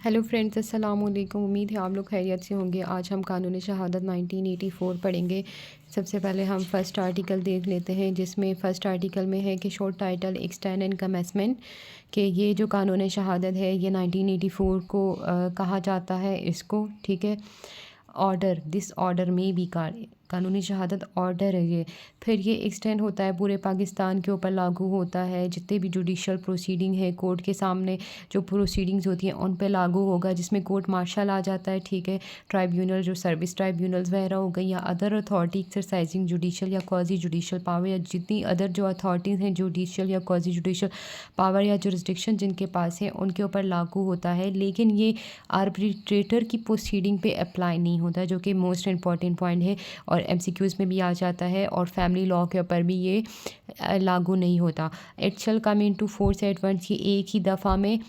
Hello friends, अस्सलाम वालेकुम। उम्मीद है आप लोग खैरियत से होंगे। आज हम कानून शहादत 1984 पढ़ेंगे। सबसे पहले हम फ़र्स्ट आर्टिकल देख लेते हैं, जिसमें फ़र्स्ट आर्टिकल में है कि short title extend and commencement, कि ये जो कानून शहादत है ये 1984 को कहा जाता है इसको, ठीक है। ऑर्डर, दिस ऑर्डर में भी कानूनी शहादत ऑर्डर है ये। फिर ये एक्सटेंड होता है, पूरे पाकिस्तान के ऊपर लागू होता है। जितने भी जुडिशल प्रोसीडिंग है, कोर्ट के सामने जो प्रोसीडिंग्स होती हैं उन पे लागू होगा, जिसमें कोर्ट मार्शल आ जाता है, ठीक है। ट्राइब्यूनल, जो सर्विस ट्राइब्यूनल्स वगैरह हो गई, या अदर अथॉरिटी एक्सरसाइजिंग जुडिशल या क्वाजी जुडिशल पावर, या जितनी अदर जो अथॉरिटीज़ हैं जुडिशल या क्वाजी जुडिशल पावर या जुरिस्डिक्शन जिनके पास है, उनके ऊपर लागू होता है। लेकिन ये आर्बिट्रेटर की प्रोसीडिंग पे अप्लाई नहीं होता, जो कि मोस्ट इंपॉर्टेंट पॉइंट है और एमसीक्यूज़ में भी आ जाता है, और फैमिली लॉ के ऊपर भी ये लागू नहीं होता। It shall come into force at once, ये एक ही दफ़ा में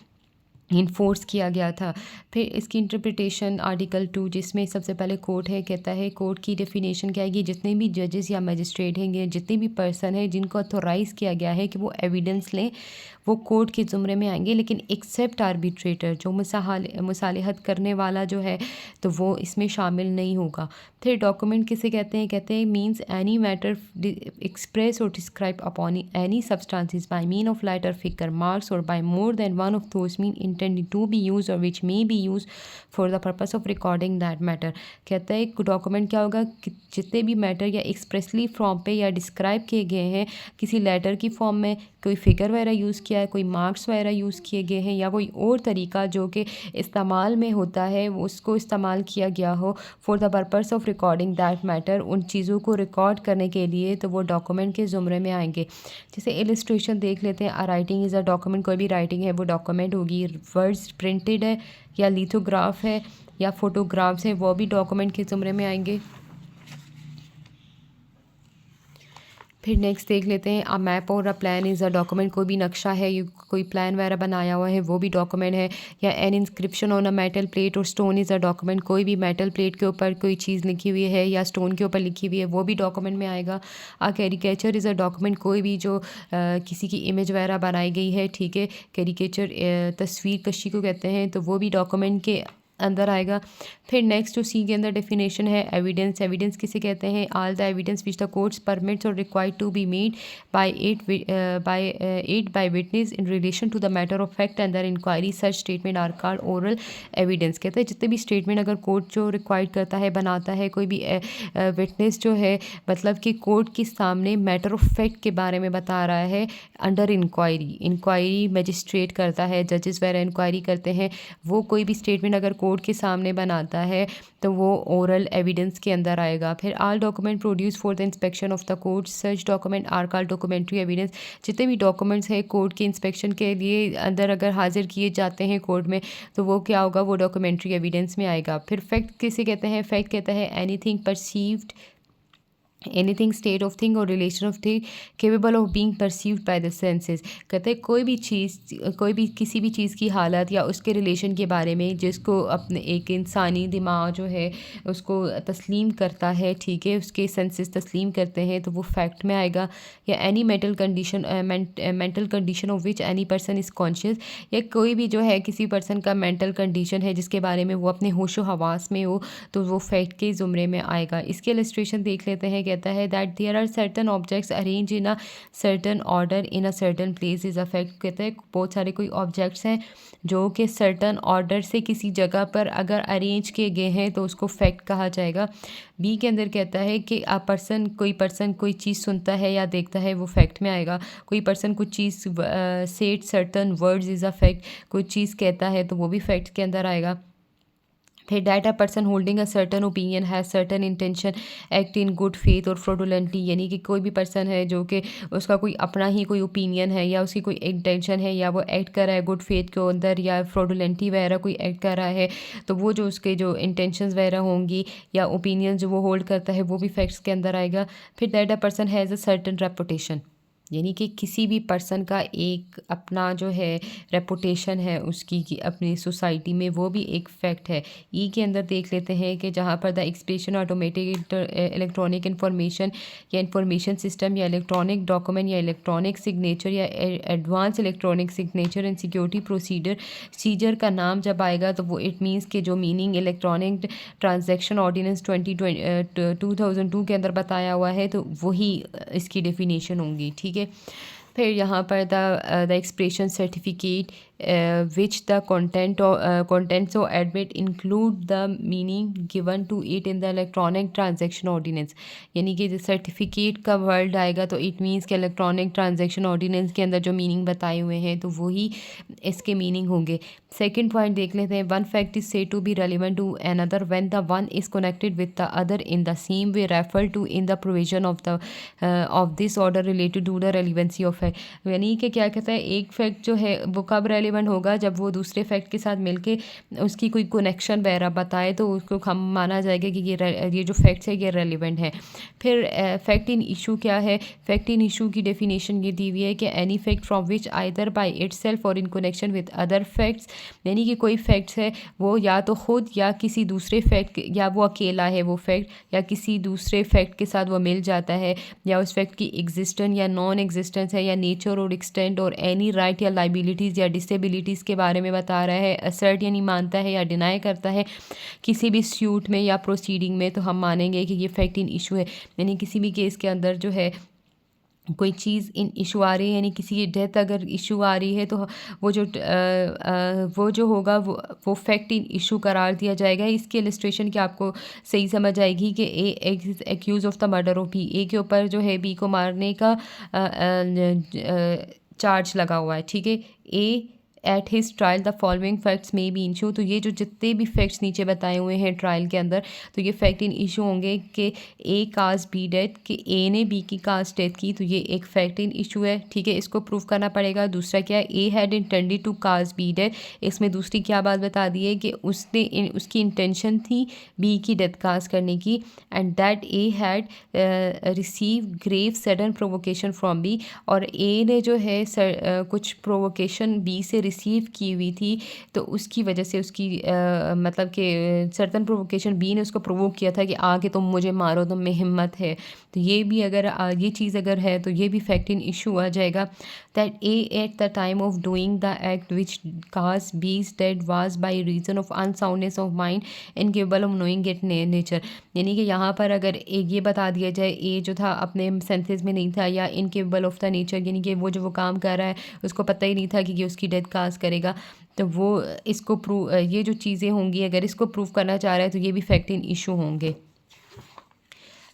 इन्फोर्स किया गया था। फिर इसकी इंटरप्रिटेशन आर्टिकल 2, जिसमें सबसे पहले कोर्ट है, कहता है कोर्ट की डेफिनेशन क्या है कि जितने भी जजेस या मजिस्ट्रेट हैं, जितने भी पर्सन हैं जिनको अथोराइज़ किया गया है कि वो एविडेंस लें, वो कोर्ट के ज़ुमरे में आएंगे। लेकिन एक्सेप्ट आर्बिट्रेटर, जो मुसालहत करने वाला जो है, तो वो इसमें शामिल नहीं होगा। फिर डॉक्यूमेंट किसे कहते हैं मीन्स एनी मैटर एक्सप्रेस और describe upon any substances by mean of letter, figure, marks और by more than one of those mean intended to be used or which may be used for the purpose of recording that matter। कहता है document क्या होगा कि जितने भी matter या expressly form पे या डिस्क्राइब किए गए हैं, किसी लेटर की फॉर्म में कोई फिगर वगैरह यूज़ किया है, कोई मार्क्स वगैरह यूज़ किए गए हैं, या कोई और तरीका जो कि इस्तेमाल में होता है उसको इस्तेमाल किया गया हो for the purpose of recording that matter, उन चीज़ों को रिकॉर्ड करने के लिए, तो वो डॉक्यूमेंट के ज़ुमरे में आएंगे। जैसे इलस्ट्रेशन देख लेते हैं, a writing is a document, कोई भी राइटिंग है वो डॉक्यूमेंट होगी। वर्ड्स प्रिंटेड है या लिथोग्राफ है या फोटोग्राफ्स हैं, वो भी डॉक्यूमेंट के ज़ुमरे में आएंगे। फिर नेक्स्ट देख लेते हैं, अ मैप और a plan is a document, कोई भी नक्शा है, कोई प्लान वगैरह बनाया हुआ है, वो भी डॉक्यूमेंट है। या N inscription on a metal plate और स्टोन इज़ अ डॉक्यूमेंट, कोई भी मेटल प्लेट के ऊपर कोई चीज़ लिखी हुई है या स्टोन के ऊपर लिखी हुई है, वो भी डॉक्यूमेंट में आएगा। अ कैरिकेचर इज़ अ डॉक्यूमेंट, कोई भी जो किसी की इमेज वगैरह बनाई गई है, ठीक है, कैरिकेचर तस्वीर कशी को कहते हैं, तो वो भी डॉक्यूमेंट के अंदर आएगा। फिर नेक्स्ट जो सी के अंदर डेफिनेशन है, एविडेंस। एविडेंस किसे कहते हैं? All the evidence which the courts permits और required to be made by it by witness in relation to the matter of fact under inquiry, such statement are called oral evidence. कहते हैं जितने भी statement अगर court जो required करता है, बनाता है, कोई भी विटनेस जो है, मतलब कि कोर्ट के सामने मैटर ऑफ फैक्ट के बारे में बता रहा है, अंडर इंक्वायरी मजिस्ट्रेट करता है, जजेस वगैरह इंक्वायरी करते हैं, वो कोई भी स्टेटमेंट अगर कोर्ट के सामने बनाता है तो वो ओरल एविडेंस के अंदर आएगा। फिर all document produce for the inspection of the court, such document are called documentary evidence. जितने भी डॉक्यूमेंट्स हैं कोर्ट के इंस्पेक्शन के लिए अंदर अगर हाजिर किए जाते हैं कोर्ट में, तो वो क्या होगा, वो डॉक्यूमेंट्री एविडेंस में आएगा। फिर फैक्ट किसे कहते हैं? फैक्ट कहता है anything perceived, anything state of thing और relation of thing capable of being perceived by the senses. कहते हैं कोई भी चीज़, कोई भी किसी भी चीज़ की हालत या उसके रिलेशन के बारे में जिसको अपने एक इंसानी दिमाग जो है उसको तस्लीम करता है, ठीक है, उसके सेंसेस तस्लीम करते हैं, तो वो फैक्ट में आएगा। या any mental condition of which any person is conscious, या कोई भी जो है किसी पर्सन का मेंटल कंडीशन है जिसके बारे में वो अपने होशो हवास में हो, तो वो फैक्ट के ज़ुमरे में आएगा। इसके इलस्ट्रेशन देख लेते हैं। कहता है that there are certain objects arrange in a certain order in a certain place is a fact. कहता है बहुत सारे कोई ऑब्जेक्ट्स हैं जो कि सर्टन ऑर्डर से किसी जगह पर अगर अरेंज किए गए हैं तो उसको फैक्ट कहा जाएगा। बी के अंदर कहता है कि कोई पर्सन कोई चीज़ सुनता है या देखता है, वो फैक्ट में आएगा। कोई पर्सन कुछ चीज़ said certain words is a fact, कोई चीज़ कहता है तो वो भी फैक्ट के अंदर आएगा। फिर data person holding a certain opinion has certain intention act in good faith और फ्रॉडुलेंटली, यानी कि कोई भी पर्सन है जो कि उसका कोई अपना ही कोई ओपिनियन है या उसकी कोई इंटेंशन है या वो एक्ट कर रहा है गुड फेथ के अंदर या फ्रॉडुलेंटली वगैरह कोई एक्ट कर रहा है, तो वो जो उसके जो इंटेंशंस वगैरह होंगी या ओपिनियन जो वो होल्ड करता है, वो भी फैक्ट्स के अंदर आएगा। फिर that a person has a certain reputation. यानी कि किसी भी पर्सन का एक अपना जो है रेपुटेशन है उसकी कि अपनी सोसाइटी में, वो भी एक फैक्ट है। ई के अंदर देख लेते हैं कि जहाँ पर the expression automatic electronic information या इंफॉर्मेशन सिस्टम या इलेक्ट्रॉनिक डॉक्यूमेंट या इलेक्ट्रॉनिक सिग्नेचर या advance electronic signature and security procedure का नाम जब आएगा तो वो इट मीन्स के जो मीनिंग इलेक्ट्रॉनिक ट्रांजैक्शन ऑर्डिनेंस 2002 के अंदर बताया हुआ है तो वही इसकी डेफिनेशन होंगी। ठीक है, फिर यहाँ पर the expression certificate which the contents or admit include the meaning given to it in the electronic transaction ordinance। यानी कि सर्टिफिकेट का वर्ड आएगा तो इट मीन्स कि इलेक्ट्रॉनिक ट्रांजैक्शन ऑर्डिनेंस के अंदर जो मीनिंग बताए हुए हैं तो वही इसके मीनिंग होंगे। सेकंड पॉइंट देख लेते हैं, one fact is say to be relevant to another when the one is connected with the other in the same way refer to in the provision of this order related to the relevancy of fact. यानी कि क्या कहता है, एक fact जो है वो कब रेलिवेंट होगा, जब वो दूसरे फैक्ट के साथ मिलके उसकी कोई कनेक्शन वगैरह बताए तो उसको हम माना जाएगा कि ये जो फैक्ट्स है ये रेलिवेंट है। फिर फैक्ट इन इशू क्या है, फैक्ट इन इशू की डेफिनेशन ये दी हुई है कि any fact from which either by itself और in connection with other facts, यानी कि कोई फैक्ट्स है वो या तो खुद या किसी दूसरे फैक्ट, या वो अकेला है वो फैक्ट या किसी दूसरे फैक्ट के साथ वो मिल जाता है, या उस फैक्ट की एग्जिस्टेंस या नॉन एग्जिस्टेंस है, या नेचर और एक्सटेंट और एनी राइट या लाइबिलिटीज़ या डिसेबिलिटीज़ के बारे में बता रहा है। असर्ट यानी मानता है या डिनाई करता है किसी भी सूट में या प्रोसीडिंग में, तो हम मानेंगे कि ये फैक्ट इन इशू है। यानी किसी भी केस के अंदर जो है कोई चीज़ इन इशू आ रही है, यानी किसी की डेथ अगर इशू आ रही है तो वो जो होगा वो फैक्ट इन इशू करार दिया जाएगा। इसकी इलस्ट्रेशन की आपको सही समझ आएगी कि A accused of the murder of B, A के ऊपर जो है बी को मारने का चार्ज लगा हुआ है। ठीक है, A at his trial the following facts may be issue, तो ये जो जितने भी फैक्ट्स नीचे बताए हुए हैं ट्रायल के अंदर तो ये फैक्ट इन इशू होंगे कि ए काज बी डेथ, कि ए ने बी की काज डेथ की, तो ये एक फैक्ट इन इशू है। ठीक है, इसको प्रूव करना पड़ेगा। दूसरा क्या है, A had intended to cause B death, इसमें दूसरी क्या बात बता दी है कि उसकी इंटेंशन थी बी की डेथ काज करने की, and that A had receive grave sudden provocation from B, और ए ने जो है कुछ प्रोवोकेशन बी से रिसीव की हुई थी तो उसकी वजह से उसकी मतलब कि सर्टन प्रोवोकेशन बी ने उसको प्रोवोक किया था कि आगे तुम मुझे मारो, तुम में हिम्मत है। तो ये भी अगर ये चीज़ अगर है तो ये भी फैक्ट इन इशू आ जाएगा। That A at the time of doing the act which cause B's dead was by reason of unsoundness of mind incapable of knowing it nature, यानी कि यहाँ पर अगर ये बता दिया जाए ए जो था अपने सेंसेस में नहीं था या इनकेपेबल ऑफ द नेचर, यानी कि वो जो वो काम कर रहा है उसको पता ही नहीं था कि ये उसकी डेथ काज करेगा, तो वो इसको ये जो चीज़ें होंगी अगर इसको प्रूव करना चाह रहा है तो ये भी फैक्ट इन इशू होंगे।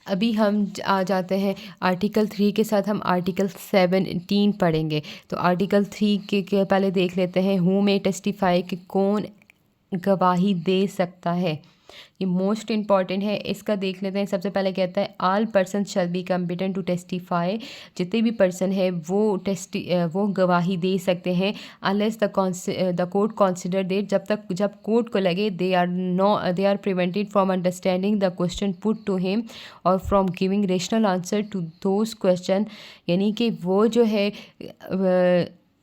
अभी हम आ जाते हैं आर्टिकल 3 के साथ, हम आर्टिकल 17 पढ़ेंगे। तो आर्टिकल 3 के पहले देख लेते हैं हु में टेस्टिफाई, कि कौन गवाही दे सकता है। ये मोस्ट इम्पॉर्टेंट है, इसका देख लेते हैं। सबसे पहले कहता है all person shall be competent to testify, जितने भी पर्सन है वो गवाही दे सकते हैं unless the court consider that, जब कोर्ट को लगे they are prevented from understanding the question put to him और from giving rational answer to those question, यानी कि वो जो है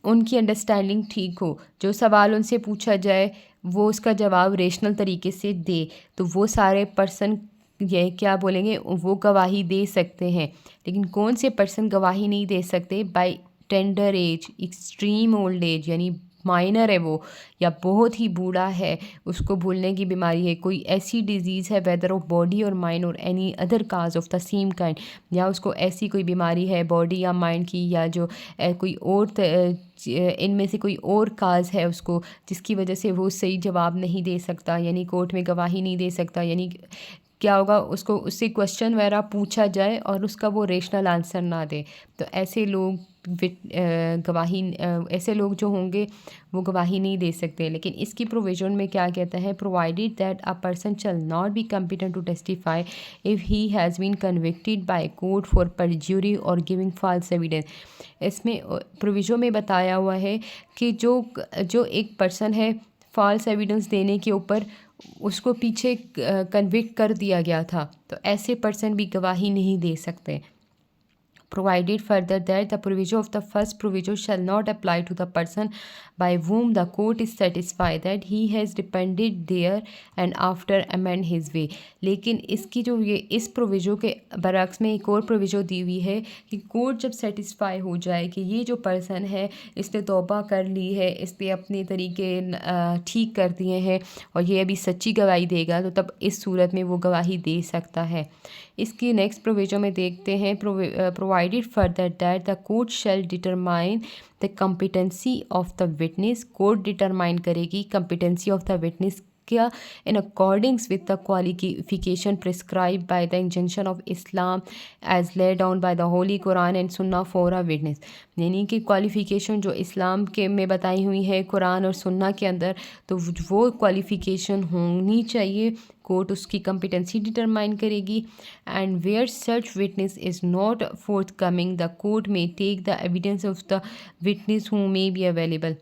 उनकी अंडरस्टैंडिंग ठीक हो, जो सवाल उनसे पूछा जाए वो उसका जवाब रेशनल तरीके से दे, तो वो सारे पर्सन ये क्या बोलेंगे, वो गवाही दे सकते हैं। लेकिन कौन से पर्सन गवाही नहीं दे सकते, by tender age, extreme old age, यानी माइनर है वो या बहुत ही बूढ़ा है, उसको भूलने की बीमारी है, कोई ऐसी डिजीज़ है वेदर ऑफ बॉडी और माइंड और any other cause of the same kind, या उसको ऐसी कोई बीमारी है बॉडी या माइंड की, या जो कोई और इनमें से कोई और काज है उसको जिसकी वजह से वो सही जवाब नहीं दे सकता, यानी कोर्ट में गवाही नहीं दे सकता। यानी क्या होगा, उसको उससे क्वेश्चन वगैरह पूछा जाए और उसका वो रेशनल आंसर ना दे, तो ऐसे लोग ऐसे लोग जो होंगे वो गवाही नहीं दे सकते। लेकिन इसकी प्रोविजन में क्या कहता है, provided that a person shall not be competent to testify if he has been convicted by court for perjury और गिविंग फॉल्स एविडेंस। इसमें प्रोविजन में बताया हुआ है कि जो एक पर्सन है फॉल्स एविडेंस देने के ऊपर उसको पीछे कन्विक्ट कर दिया गया था, तो ऐसे पर्सन भी गवाही नहीं दे सकते। provided further that the provision of the first provision shall not apply to the person by whom the court is satisfied that he has depended there and after amend his way। लेकिन इसकी जो ये इस proviso के बरक्स में एक और proviso दी हुई है कि कोर्ट जब सेटिस्फाई हो जाए कि ये जो पर्सन है इसने तौबा कर ली है, इसने अपने तरीके ठीक कर दिए हैं और ये अभी सच्ची गवाही देगा, तो तब इस सूरत में वो गवाही दे सकता है। इसकी नेक्स्ट प्रोविजन में देखते हैं, provided further that the court shall determine the competency of the witness. Court determine करेगी कम्पिटेंसी ऑफ द विटनेस क्या in accordance with the qualification prescribe by the injunction of इस्लाम as laid down by the holy कुरान and सुन्ना for a witness. यानी कि qualification जो इस्लाम के में बताई हुई है कुरान और सुन्ना के अंदर, तो वो क्वालिफिकेशन होनी चाहिए। कोर्ट उसकी कम्पिटेंसी डिटरमाइन करेगी। And where such witness is not forthcoming the court may take the evidence of the witness who may be available.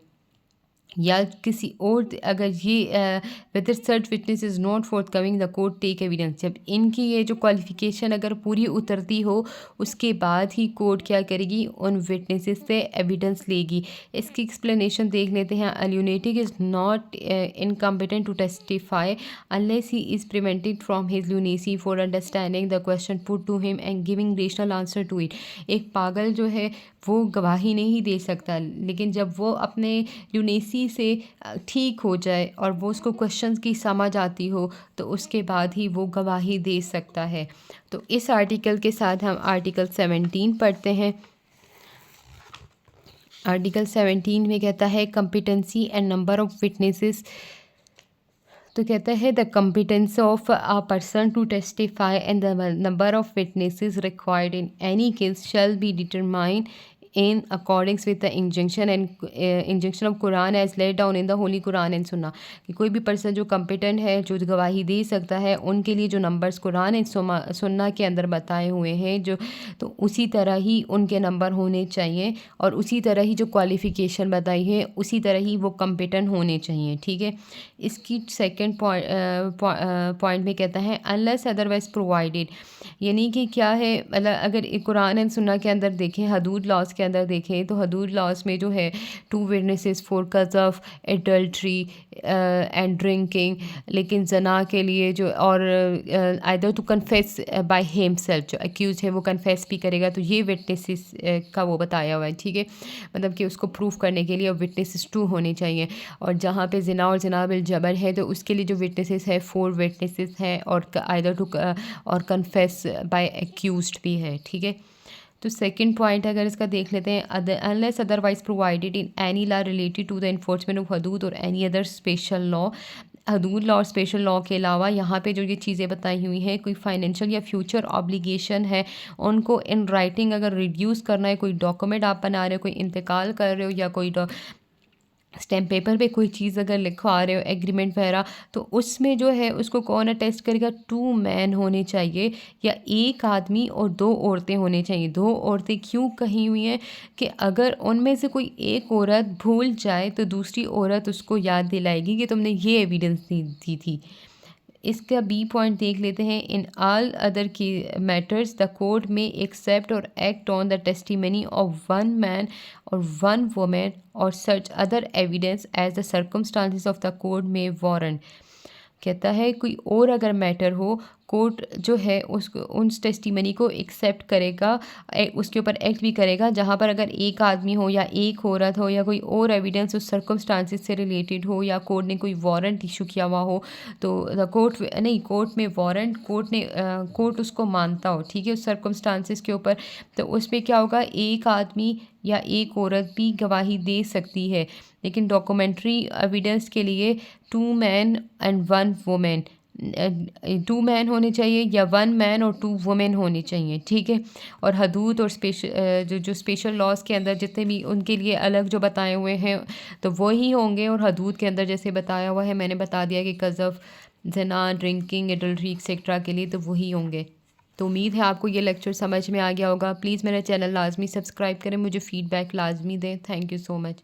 या किसी और अगर ये वेदर सर्च witness is not forthcoming the court take evidence, जब इनकी ये जो क्वालिफिकेशन अगर पूरी उतरती हो उसके बाद ही कोर्ट क्या करेगी, उन विटनेसेस से एविडेंस लेगी। इसकी एक्सप्लेनेशन देख लेते हैं। A lunatic is not incompetent to testify unless he is prevented from his lunacy for understanding the question put to him and giving rational answer to it. एक पागल जो है वो गवाही नहीं दे सकता, लेकिन जब वो अपने ल्यूनेसी से ठीक हो जाए और वो उसको क्वेश्चंस की समझ आती हो तो उसके बाद ही वो गवाही दे सकता है। तो इस आर्टिकल के साथ हम आर्टिकल 17 पढ़ते हैं। आर्टिकल 17 में कहता है competency and number of witnesses. तो कहता है the competence of a person to testify and the number of witnesses required in any case shall be determined in accordance with the injunction and injunction of Quran as laid down in the Holy Quran and Sunnah। कि कोई भी person जो competent है, जो गवाही दे सकता है, उनके लिए जो नंबर्स कुरान एंड सुन्ना के अंदर बताए हुए हैं जो, तो उसी तरह ही उनके नंबर होने चाहिए और उसी तरह ही जो क्वालिफ़िकेशन बताई है उसी तरह ही वो कम्पिटेंट होने चाहिए। ठीक है। इसकी सेकेंड पॉइंट में कहता है अनलेस अदरवाइज प्रोवाइडेड, यानी कि क्या है, मतलब अगर कुरान एंड सुन्ना के अंदर देखें, हदूद लॉज के अंदर देखें, तो हदूद लॉज में जो है 2 विटनेसेस फॉर कज़फ, एडल्ट्री एंड ड्रिंकिंग, लेकिन जना के लिए जो और either to confess by himself, जो अक्यूज है वो कन्फेस भी करेगा, तो ये विटनेसेस का वो बताया हुआ है। ठीक है। मतलब कि उसको प्रूफ करने के लिए विटनेसेस 2 होने चाहिए। और जहाँ पे जना और जना बिल जबर है तो उसके लिए जो विटनेसेस है 4 विटनेसेस हैं और आइदर टू और कन्फेस बाय एक्यूज्ड भी है। ठीक है। तो सेकंड पॉइंट अगर इसका देख लेते हैं, unless otherwise provided in any law related to the enforcement of हदूद और एनी अदर स्पेशल लॉ। हदूद लॉ और स्पेशल लॉ के अलावा यहाँ पे जो ये चीज़ें बताई हुई हैं, कोई फाइनेंशियल या फ्यूचर ऑब्लिगेशन है, उनको इन राइटिंग अगर रिड्यूस करना है, कोई डॉक्यूमेंट आप बना रहे हो, कोई इंतकाल कर रहे हो या कोई स्टैम्प पेपर पे कोई चीज़ अगर लिखवा रहे हो, एग्रीमेंट वगैरह, तो उसमें जो है उसको कौन अटेस्ट करेगा, 2 मैन होने चाहिए या एक आदमी और 2 औरतें होनी चाहिए। 2 औरतें क्यों कही हुई हैं कि अगर उनमें से कोई एक औरत भूल जाए तो दूसरी औरत उसको याद दिलाएगी कि तुमने ये एविडेंस दी थी। इसका बी पॉइंट देख लेते हैं। इन ऑल अदर की matters the court may accept or act on the testimony of 1 man or 1 women or such other evidence as the circumstances of the court may warrant. कहता है कोई और अगर matter हो, कोर्ट जो है उसको उस टेस्टिमनी को एक्सेप्ट करेगा, उसके ऊपर एक्ट भी करेगा, जहाँ पर अगर एक आदमी हो या एक औरत हो या कोई और एविडेंस उस सर्कमस्टांसिस से रिलेटेड हो या कोर्ट ने कोई वारंट इशू किया हुआ हो, तो द कोर्ट नहीं, कोर्ट में वारंट कोर्ट उसको मानता हो। ठीक है। उस सर्कमस्टांसिस के ऊपर, तो उसमें क्या होगा, एक आदमी या एक औरत भी गवाही दे सकती है, लेकिन डॉक्यूमेंट्री एविडेंस के लिए 2 मैन एंड 1 वुमेन, 2 मैन होने चाहिए या 1 मैन और 2 वुमेन होनी चाहिए। ठीक है। और हदूद और जो स्पेशल लॉज के अंदर जितने भी उनके लिए अलग जो बताए हुए हैं तो वही होंगे, और हदूद के अंदर जैसे बताया हुआ है, मैंने बता दिया कि कज़फ, जना, ड्रिंकिंग, एडल्ट्री एक्सेट्रा के लिए तो वही होंगे। तो उम्मीद है आपको ये लेक्चर समझ में आ गया होगा। प्लीज़ मेरा चैनल लाजमी सब्सक्राइब करें, मुझे फ़ीडबैक लाजमी दें। Thank you so much.